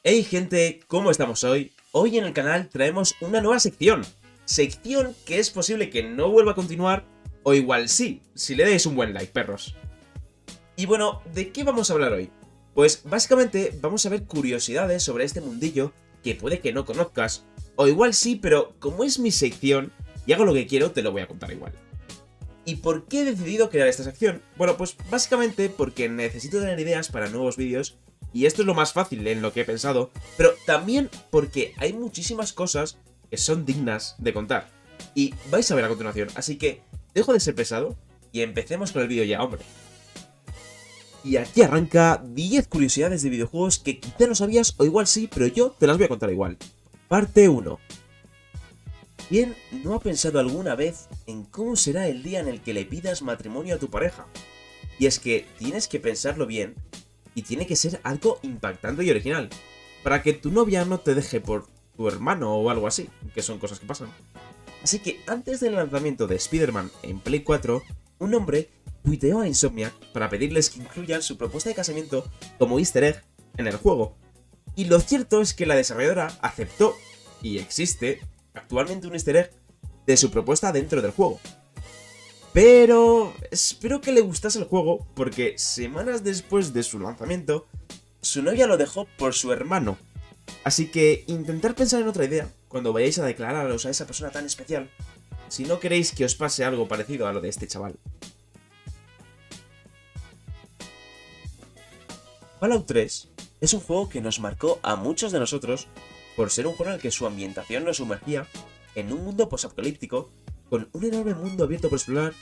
Hey gente, ¿cómo estamos hoy? Hoy en el canal traemos una nueva sección. Sección que es posible que no vuelva a continuar, o igual sí, si le dais un buen like, perros. Y bueno, ¿de qué vamos a hablar hoy? Pues básicamente vamos a ver curiosidades sobre este mundillo que puede que no conozcas, o igual sí, pero como es mi sección y hago lo que quiero, te lo voy a contar igual. ¿Y por qué he decidido crear esta sección? Bueno, pues básicamente porque necesito tener ideas para nuevos vídeos y esto es lo más fácil en lo que he pensado, pero también porque hay muchísimas cosas que son dignas de contar. Y vais a ver a continuación, así que dejo de ser pesado y empecemos con el vídeo ya, hombre. Y aquí arranca 10 curiosidades de videojuegos que quizá no sabías o igual sí, pero yo te las voy a contar igual. Parte 1. ¿Quién no ha pensado alguna vez en cómo será el día en el que le pidas matrimonio a tu pareja? Y es que tienes que pensarlo bien y tiene que ser algo impactante y original, para que tu novia no te deje por tu hermano o algo así, que son cosas que pasan. Así que antes del lanzamiento de Spider-Man en Play 4, un hombre tuiteó a Insomniac para pedirles que incluyan su propuesta de casamiento como easter egg en el juego. Y lo cierto es que la desarrolladora aceptó, y existe actualmente un easter egg de su propuesta dentro del juego. Pero espero que le gustase el juego porque semanas después de su lanzamiento, su novia lo dejó por su hermano. Así que intentar pensar en otra idea cuando vayáis a declararos a esa persona tan especial, si no queréis que os pase algo parecido a lo de este chaval. Fallout 3 es un juego que nos marcó a muchos de nosotros por ser un juego en el que su ambientación nos sumergía en un mundo posapocalíptico con un enorme mundo abierto por explorar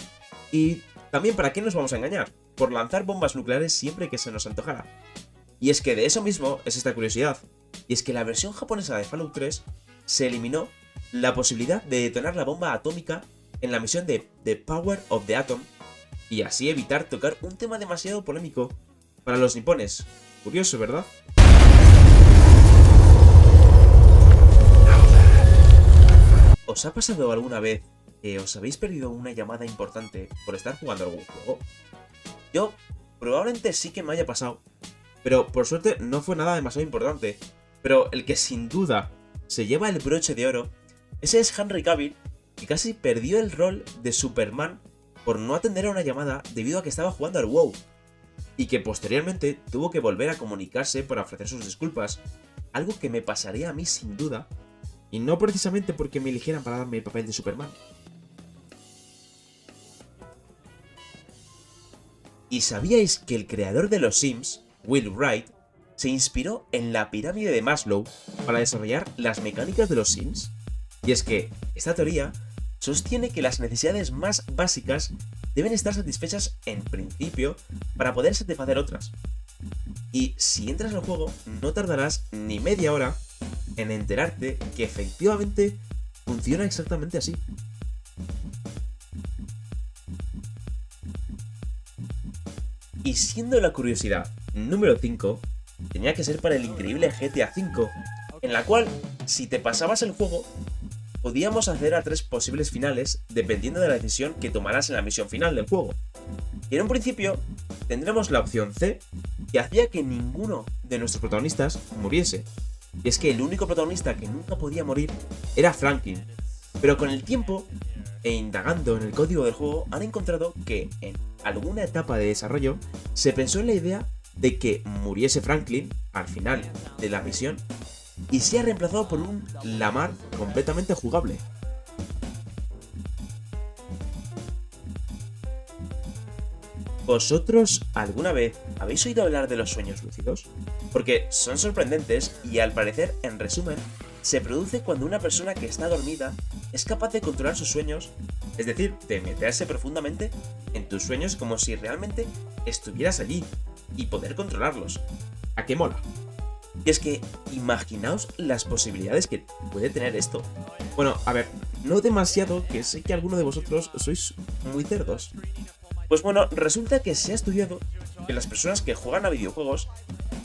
y también, ¿para qué nos vamos a engañar? Por lanzar bombas nucleares siempre que se nos antojara. Y es que de eso mismo es esta curiosidad, y es que la versión japonesa de Fallout 3 se eliminó la posibilidad de detonar la bomba atómica en la misión de The Power of the Atom y así evitar tocar un tema demasiado polémico para los nipones. Curioso, ¿verdad? ¿Os ha pasado alguna vez que os habéis perdido una llamada importante por estar jugando algún juego? Yo probablemente sí que me haya pasado, pero por suerte no fue nada demasiado importante. Pero el que sin duda se lleva el broche de oro, ese es Henry Cavill, que casi perdió el rol de Superman por no atender a una llamada debido a que estaba jugando al WoW, y que posteriormente tuvo que volver a comunicarse para ofrecer sus disculpas, algo que me pasaría a mí sin duda, y no precisamente porque me eligieran para darme el papel de Superman. ¿Y sabíais que el creador de los Sims, Will Wright, se inspiró en la pirámide de Maslow para desarrollar las mecánicas de los Sims? Y es que esta teoría sostiene que las necesidades más básicas deben estar satisfechas en principio para poder satisfacer otras. Y si entras al juego, no tardarás ni media hora en enterarte que efectivamente funciona exactamente así. Y siendo la curiosidad número 5, tenía que ser para el increíble GTA V, en la cual, si te pasabas el juego, podíamos acceder a 3 posibles finales dependiendo de la decisión que tomaras en la misión final del juego. Y en un principio, tendremos la opción C, que hacía que ninguno de nuestros protagonistas muriese. Y es que el único protagonista que nunca podía morir era Franklin. Pero con el tiempo, e indagando en el código del juego, han encontrado que en alguna etapa de desarrollo se pensó en la idea de que muriese Franklin al final de la misión y sea reemplazado por un Lamar completamente jugable. ¿Vosotros alguna vez habéis oído hablar de los sueños lúcidos? Porque son sorprendentes y al parecer, en resumen, se produce cuando una persona que está dormida es capaz de controlar sus sueños, es decir, de meterse profundamente en tus sueños como si realmente estuvieras allí y poder controlarlos. ¿A qué mola? Y es que imaginaos las posibilidades que puede tener esto. Bueno, a ver, no demasiado, que sé que alguno de vosotros sois muy cerdos. Pues bueno, resulta que se ha estudiado que las personas que juegan a videojuegos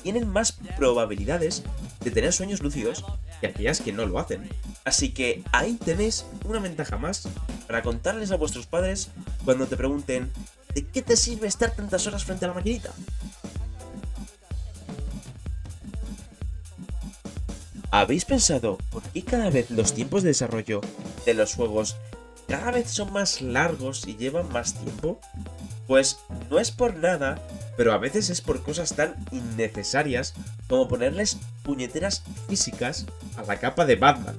tienen más probabilidades de tener sueños lúcidos que aquellas que no lo hacen. Así que ahí tenéis una ventaja más para contarles a vuestros padres cuando te pregunten ¿de qué te sirve estar tantas horas frente a la maquinita? ¿Habéis pensado por qué cada vez los tiempos de desarrollo de los juegos cada vez son más largos y llevan más tiempo? Pues no es por nada, pero a veces es por cosas tan innecesarias como ponerles puñeteras físicas a la capa de Batman.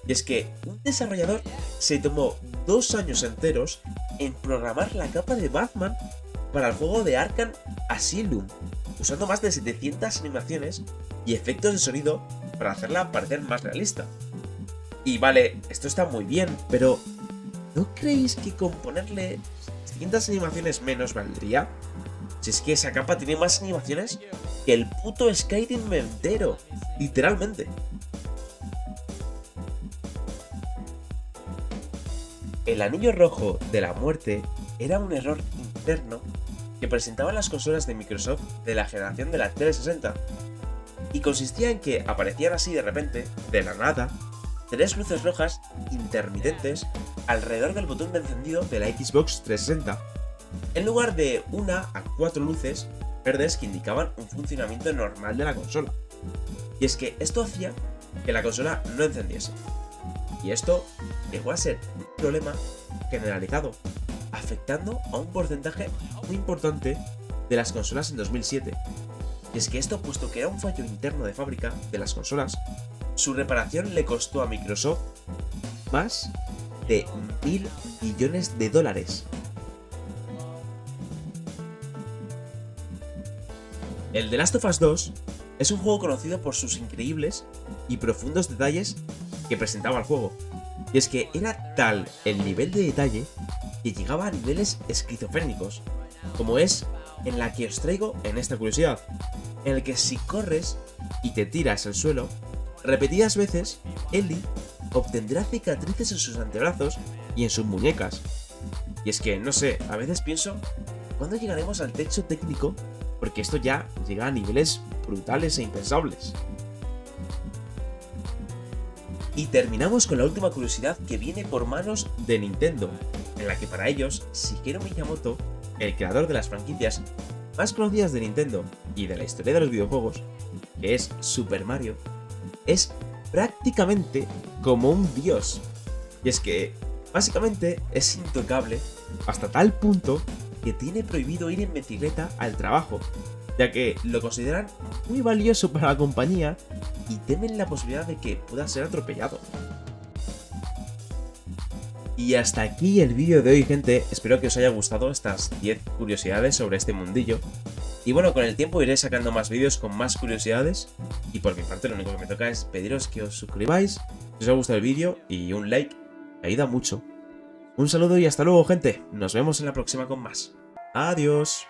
Y es que un desarrollador se tomó 2 años enteros en programar la capa de Batman para el juego de Arkham Asylum, usando más de 700 animaciones y efectos de sonido para hacerla parecer más realista. Y vale, esto está muy bien, pero ¿no creéis que con ponerle 700 animaciones menos valdría? Si es que esa capa tiene más animaciones que el puto Skyrim entero, literalmente. El anillo rojo de la muerte era un error interno que presentaban las consolas de Microsoft de la generación de la 360, y consistía en que aparecían así de repente, de la nada, 3 luces rojas intermitentes alrededor del botón de encendido de la Xbox 360, en lugar de 1 a 4 luces verdes que indicaban un funcionamiento normal de la consola. Y es que esto hacía que la consola no encendiese. Y esto llegó a ser un problema generalizado, afectando a un porcentaje muy importante de las consolas en 2007. Y es que esto, puesto que era un fallo interno de fábrica de las consolas, su reparación le costó a Microsoft más de $1.000 millones. El The Last of Us 2 es un juego conocido por sus increíbles y profundos detalles que presentaba el juego. Y es que era tal el nivel de detalle que llegaba a niveles esquizofrénicos, como es en la que os traigo en esta curiosidad, en el que si corres y te tiras al suelo repetidas veces, Ellie obtendrá cicatrices en sus antebrazos y en sus muñecas. Y es que, no sé, a veces pienso, ¿cuándo llegaremos al techo técnico? Porque esto ya llega a niveles brutales e impensables. Y terminamos con la última curiosidad, que viene por manos de Nintendo, en la que para ellos, Shigeru Miyamoto, el creador de las franquicias más conocidas de Nintendo y de la historia de los videojuegos, que es Super Mario, es prácticamente como un dios. Y es que, básicamente, es intocable hasta tal punto que tiene prohibido ir en bicicleta al trabajo, ya que lo consideran muy valioso para la compañía y temen la posibilidad de que pueda ser atropellado. Y hasta aquí el vídeo de hoy, gente. Espero que os haya gustado estas 10 curiosidades sobre este mundillo. Y bueno, con el tiempo iré sacando más vídeos con más curiosidades. Y por mi parte lo único que me toca es pediros que os suscribáis, si os ha gustado el vídeo, y un like, que ayuda mucho. Un saludo y hasta luego, gente. Nos vemos en la próxima con más. Adiós.